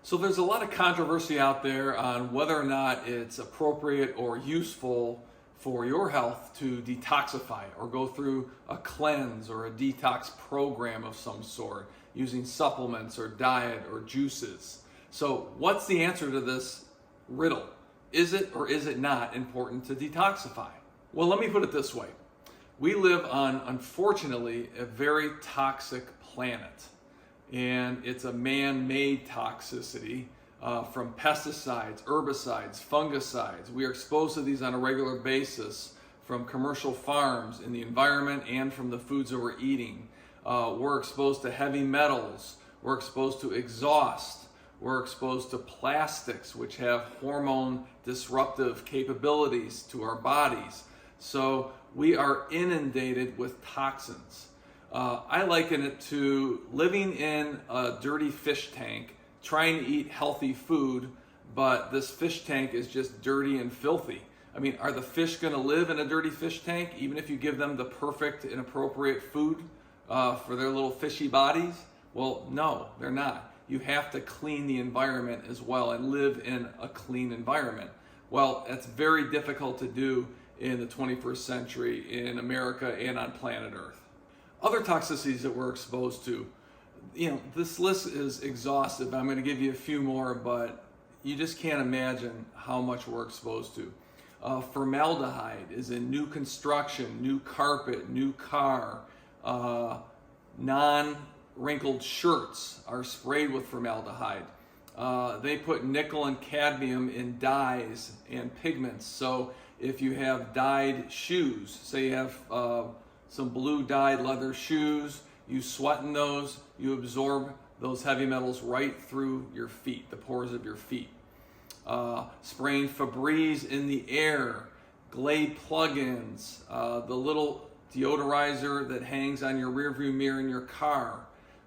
So there's a lot of controversy out there on whether or not it's appropriate or useful for your health to detoxify or go through a cleanse or a detox program of some sort using supplements or diet or juices. So what's the answer to this riddle? Is it or is it not important to detoxify? Well, let me put it this way. We live on, unfortunately, a very toxic planet. And it's a man-made toxicity from pesticides, herbicides, fungicides. We are exposed to these on a regular basis from commercial farms, in the environment, and from the foods that we're eating. We're exposed to heavy metals. We're exposed to exhaust. We're exposed to plastics, which have hormone disruptive capabilities to our bodies. So we are inundated with toxins. I liken it to living in a dirty fish tank, trying to eat healthy food, but this fish tank is just dirty and filthy. I mean, are the fish going to live in a dirty fish tank, even if you give them the perfect and appropriate food for their little fishy bodies? Well, no, they're not. You have to clean the environment as well and live in a clean environment. Well, that's very difficult to do in the 21st century in America and on planet Earth. Other toxicities that we're exposed to, this list is exhaustive. I'm going to give you a few more, but you just can't imagine how much we're exposed to. Formaldehyde is in new construction, new carpet, new car. Non-wrinkled shirts are sprayed with formaldehyde. They put nickel and cadmium in dyes and pigments. So if you have dyed shoes, say you have some blue dyed leather shoes, you sweat in those, you absorb those heavy metals right through your feet, the pores of your feet. Spraying Febreze in the air, Glade plugins, the little deodorizer that hangs on your rearview mirror in your car.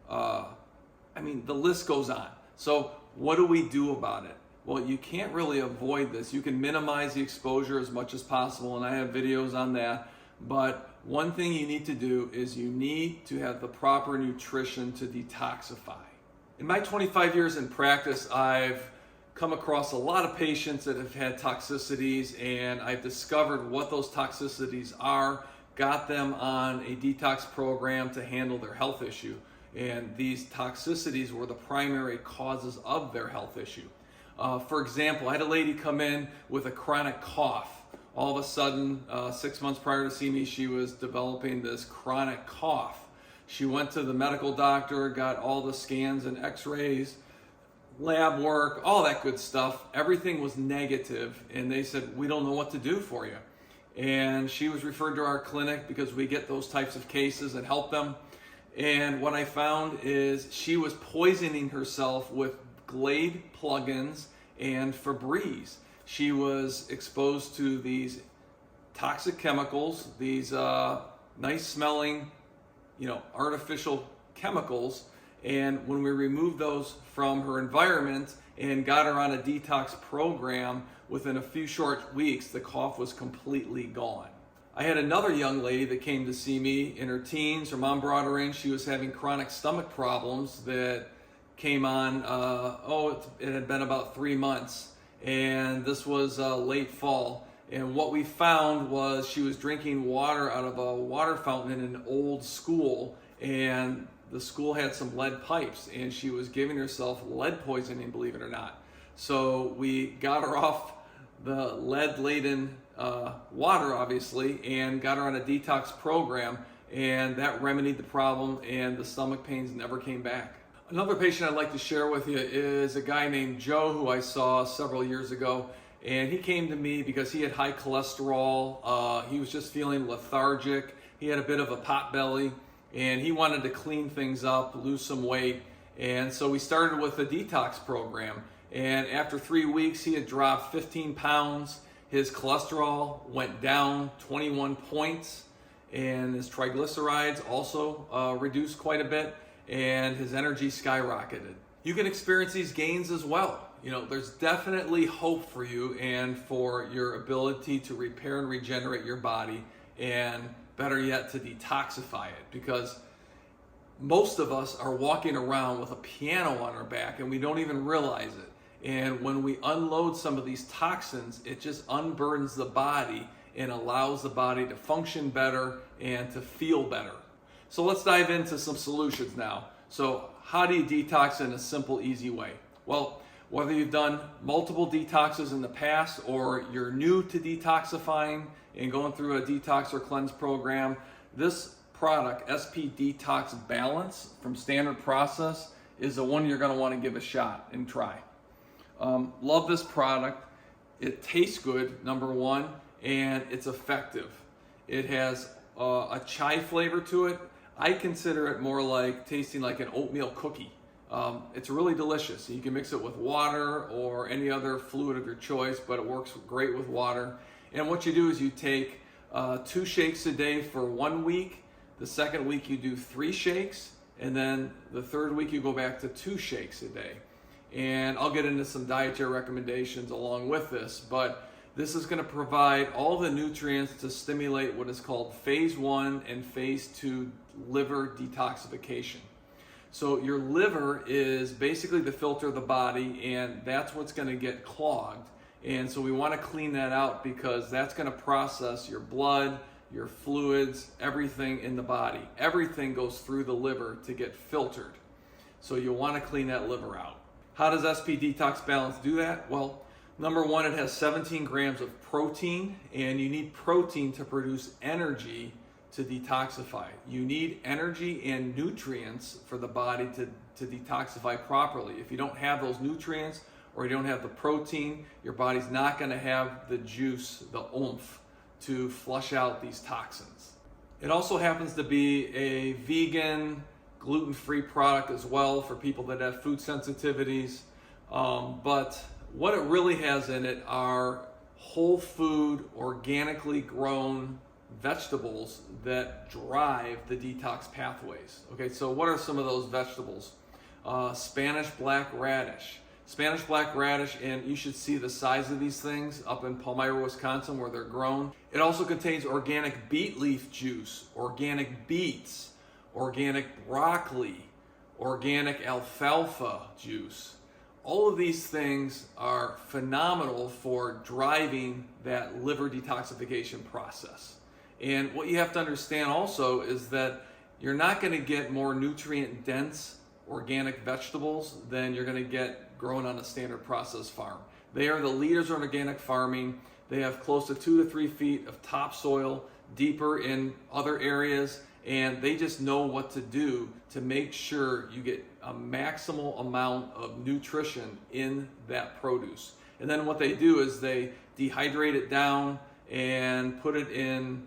The list goes on. So what do we do about it? Well, you can't really avoid this. You can minimize the exposure as much as possible, and I have videos on that. But one thing you need to do is you need to have the proper nutrition to detoxify. In my 25 years in practice, I've come across a lot of patients that have had toxicities, and I've discovered what those toxicities are, got them on a detox program to handle their health issue. And these toxicities were the primary causes of their health issue. For example, I had a lady come in with a chronic cough. All of a sudden, 6 months prior to see me, she was developing this chronic cough. She went to the medical doctor, got all the scans and x-rays, lab work, all that good stuff. Everything was negative, and they said, we don't know what to do for you. And she was referred to our clinic because we get those types of cases and help them. And what I found is she was poisoning herself with Glade plugins and Febreze. She was exposed to these toxic chemicals, these nice smelling, artificial chemicals. And when we removed those from her environment and got her on a detox program, within a few short weeks, the cough was completely gone. I had another young lady that came to see me in her teens. Her mom brought her in. She was having chronic stomach problems that came on, it had been about 3 months. And this was late fall. And what we found was she was drinking water out of a water fountain in an old school, and the school had some lead pipes, and she was giving herself lead poisoning, believe it or not. So we got her off the lead-laden water, obviously, and got her on a detox program, and that remedied the problem, and the stomach pains never came back. Another patient I'd like to share with you is a guy named Joe who I saw several years ago, and he came to me because he had high cholesterol. He was just feeling lethargic. He had a bit of a pot belly, and he wanted to clean things up, lose some weight, and so we started with a detox program. And after 3 weeks, he had dropped 15 pounds. His cholesterol went down 21 points, and his triglycerides also reduced quite a bit, and his energy skyrocketed. You can experience these gains as well. There's definitely hope for you and for your ability to repair and regenerate your body, and better yet, to detoxify it, because most of us are walking around with a piano on our back and we don't even realize it. And when we unload some of these toxins, it just unburdens the body and allows the body to function better and to feel better. So let's dive into some solutions now. So how do you detox in a simple, easy way? Well, whether you've done multiple detoxes in the past or you're new to detoxifying and going through a detox or cleanse program, this product, SP Detox Balance from Standard Process, is the one you're going to want to give a shot and try. Love this product. It tastes good, number one, and it's effective. It has a chai flavor to it. I consider it more like tasting like an oatmeal cookie. It's really delicious. You can mix it with water or any other fluid of your choice, but it works great with water. And what you do is you take 2 shakes a day for 1 week. The second week you do 3 shakes, and then the third week you go back to 2 shakes a day. And I'll get into some dietary recommendations along with this, but this is going to provide all the nutrients to stimulate what is called phase 1 and phase 2 liver detoxification. So your liver is basically the filter of the body, and that's what's going to get clogged. And so we want to clean that out because that's going to process your blood, your fluids, everything in the body. Everything goes through the liver to get filtered. So you'll want to clean that liver out. How does SP Detox Balance do that? Well, number one, it has 17 grams of protein, and you need protein to produce energy to detoxify. You need energy and nutrients for the body to detoxify properly. If you don't have those nutrients or you don't have the protein, your body's not going to have the juice, the oomph, to flush out these toxins. It also happens to be a vegan, gluten-free product as well for people that have food sensitivities. But what it really has in it are whole food, organically grown vegetables that drive the detox pathways. Okay, so what are some of those vegetables? Spanish black radish. Spanish black radish, and you should see the size of these things up in Palmyra, Wisconsin, where they're grown. It also contains organic beet leaf juice, organic beets, organic broccoli, organic alfalfa juice. All of these things are phenomenal for driving that liver detoxification process. And what you have to understand also is that you're not going to get more nutrient-dense organic vegetables than you're going to get grown on a standard process farm. They are the leaders in organic farming. They have close to 2 to 3 feet of topsoil, deeper in other areas, and they just know what to do to make sure you get a maximal amount of nutrition in that produce. And then what they do is they dehydrate it down and put it in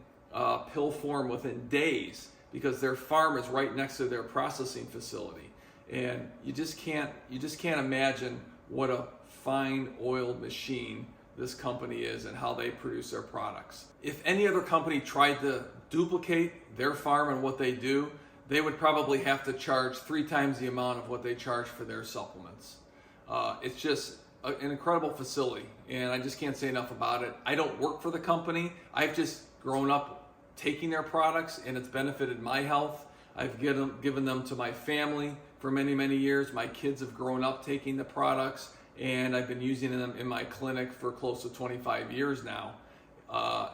pill form within days, because their farm is right next to their processing facility. And you just can't imagine what a fine oiled machine this company is and how they produce their products. If any other company tried to duplicate their farm and what they do, they would probably have to charge 3 times the amount of what they charge for their supplements. It's just an incredible facility, and I just can't say enough about it. I don't work for the company. I've just grown up taking their products, and it's benefited my health. I've given them to my family for many, many years. My kids have grown up taking the products, and I've been using them in my clinic for close to 25 years now.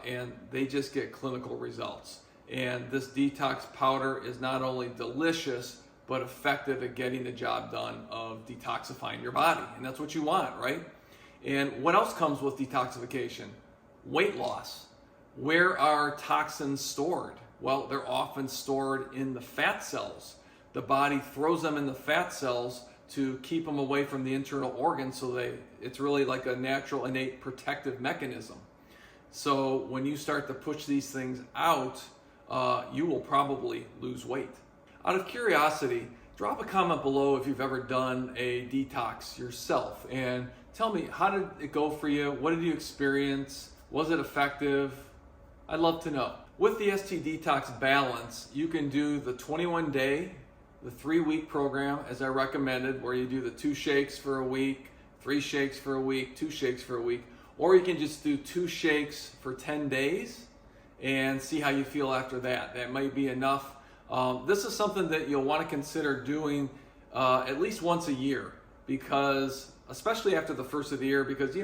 And they just get clinical results. And this detox powder is not only delicious, but effective at getting the job done of detoxifying your body. And that's what you want, right? And what else comes with detoxification? Weight loss. Where are toxins stored? Well, they're often stored in the fat cells. The body throws them in the fat cells to keep them away from the internal organs, so it's really like a natural, innate protective mechanism. So when you start to push these things out, you will probably lose weight. Out of curiosity, drop a comment below if you've ever done a detox yourself, and tell me, how did it go for you? What did you experience? Was it effective? I'd love to know. With the ST Detox Balance, you can do the 21-day, the 3-week program as I recommended, where you do the 2 shakes for a week, 3 shakes for a week, 2 shakes for a week, or you can just do 2 shakes for 10 days and see how you feel after that. That might be enough This is something that you'll want to consider doing at least once a year, because especially after the first of the year, because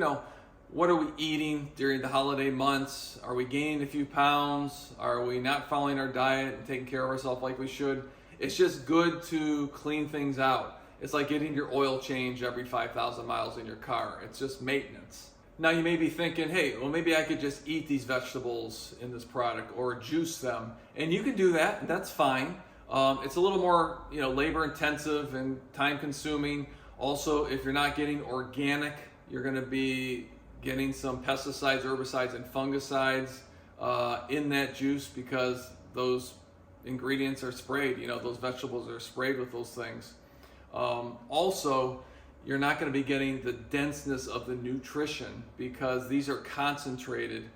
what are we eating during the holiday months? Are we gaining a few pounds? Are we not following our diet and taking care of ourselves like we should? It's just good to clean things out. It's like getting your oil change every 5,000 miles in your car. It's just maintenance. Now you may be thinking, hey, well maybe I could just eat these vegetables in this product or juice them. And you can do that, and that's fine. It's a little more labor intensive and time consuming. Also, if you're not getting organic, you're gonna be getting some pesticides, herbicides, and fungicides in that juice, because those ingredients are sprayed. Those vegetables are sprayed with those things. Also, you're not going to be getting the denseness of the nutrition, because these are concentrated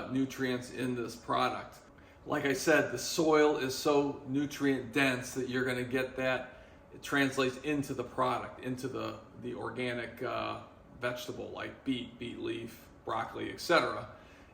nutrients in this product. Like I said, the soil is so nutrient dense that you're going to get that. It translates into the product, into the organic vegetable like beet leaf, broccoli, etc.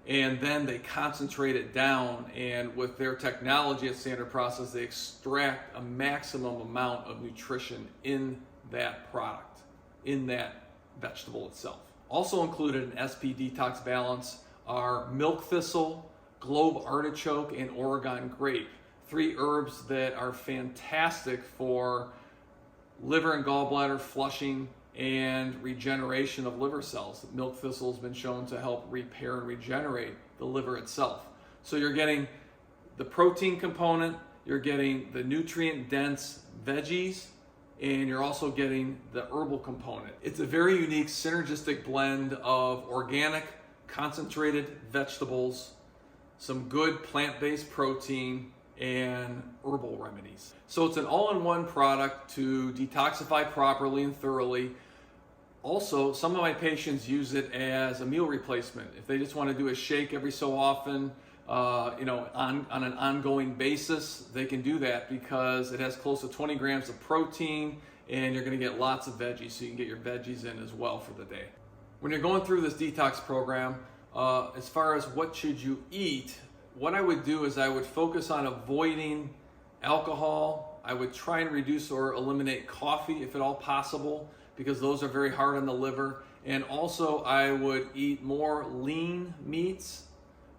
And then they concentrate it down, and with their technology at Standard Process, they extract a maximum amount of nutrition in that product, in that vegetable itself. Also included in SP Detox Balance are milk thistle, globe artichoke, and Oregon grape. 3 herbs that are fantastic for liver and gallbladder flushing and regeneration of liver cells. Milk thistle has been shown to help repair and regenerate the liver itself. So you're getting the protein component, you're getting the nutrient dense veggies, and you're also getting the herbal component. It's a very unique synergistic blend of organic, concentrated vegetables, some good plant-based protein, and herbal remedies. So it's an all-in-one product to detoxify properly and thoroughly. Also, some of my patients use it as a meal replacement. If they just want to do a shake every so often, on an ongoing basis, they can do that, because it has close to 20 grams of protein, and you're going to get lots of veggies, so you can get your veggies in as well for the day. When you're going through this detox program, as far as what should you eat, what I would do is I would focus on avoiding alcohol. I would try and reduce or eliminate coffee if at all possible, because those are very hard on the liver. And also I would eat more lean meats,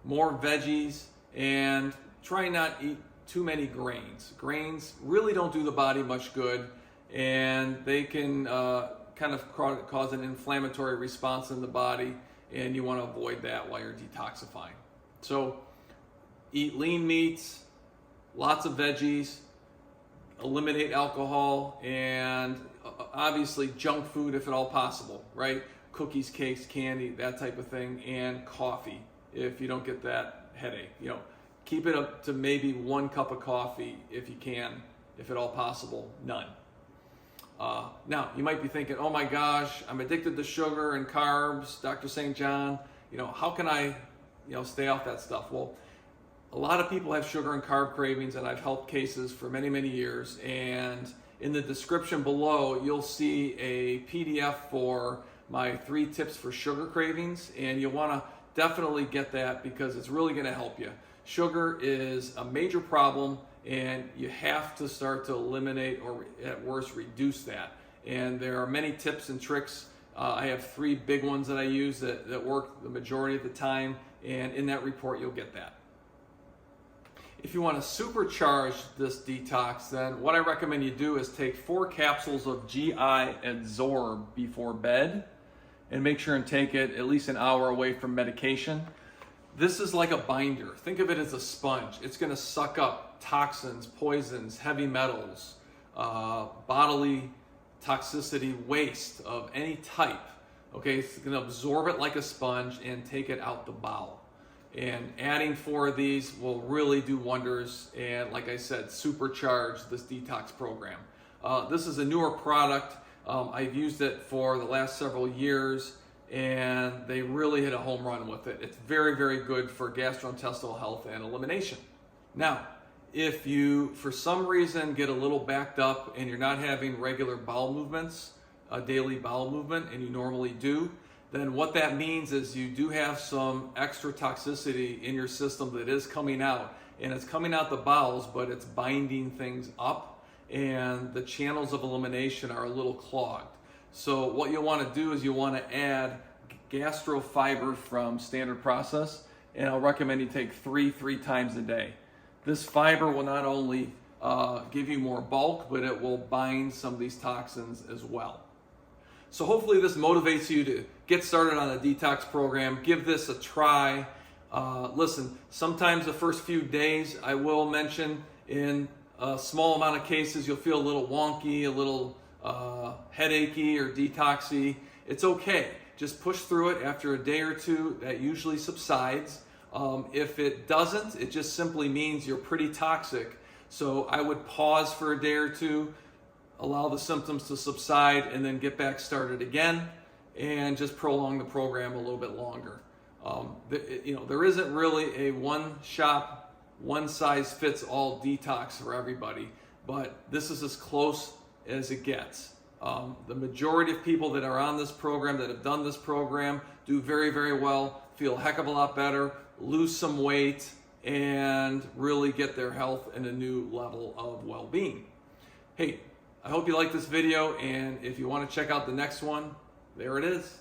more veggies, and try not eat too many grains. Grains really don't do the body much good, and they can kind of cause an inflammatory response in the body, and you want to avoid that while you're detoxifying. So eat lean meats, lots of veggies, eliminate alcohol, and obviously junk food if at all possible, right? Cookies, cakes, candy, that type of thing, and coffee if you don't get that headache. Keep it up to maybe 1 cup of coffee if you can, if at all possible, none. Now, you might be thinking, oh my gosh, I'm addicted to sugar and carbs, Dr. St. John, how can I, stay off that stuff? Well, a lot of people have sugar and carb cravings, and I've helped cases for many, many years. And in the description below, you'll see a PDF for my 3 tips for sugar cravings, and you'll want to definitely get that, because it's really going to help you. Sugar is a major problem, and you have to start to eliminate, or at worst reduce that. And there are many tips and tricks. I have 3 big ones that I use that work the majority of the time, and in that report you'll get that. If you want to supercharge this detox, then what I recommend you do is take 4 capsules of GI Adsorb before bed, and make sure and take it at least an hour away from medication. This is like a binder. Think of it as a sponge. It's going to suck up toxins, poisons, heavy metals, bodily toxicity, waste of any type. Okay, it's going to absorb it like a sponge and take it out the bowel. And adding 4 of these will really do wonders, and like I said, supercharge this detox program. This is a newer product. I've used it for the last several years, and they really hit a home run with it. It's very, very good for gastrointestinal health and elimination. Now, if you, for some reason, get a little backed up and you're not having regular bowel movements, a daily bowel movement, and you normally do, then what that means is you do have some extra toxicity in your system that is coming out, and it's coming out the bowels, but it's binding things up, and the channels of elimination are a little clogged. So what you'll want to do is you want to add gastrofiber from Standard Process, and I'll recommend you take three times a day. This fiber will not only give you more bulk, but it will bind some of these toxins as well. So hopefully this motivates you to get started on a detox program. Give this a try. Listen, sometimes the first few days, I will mention, in a small amount of cases, you'll feel a little wonky, a little headachy or detoxy. It's okay. Just push through it. After a day or two, that usually subsides. If it doesn't, it just simply means you're pretty toxic. So I would pause for a day or two, allow the symptoms to subside, and then get back started again, and just prolong the program a little bit longer. There isn't really a one-shop, one-size-fits-all detox for everybody, but this is as close as it gets. The majority of people that are on this program, that have done this program, do very, very well, feel a heck of a lot better, lose some weight, and really get their health in a new level of well-being. Hey, I hope you like this video, and if you want to check out the next one, there it is.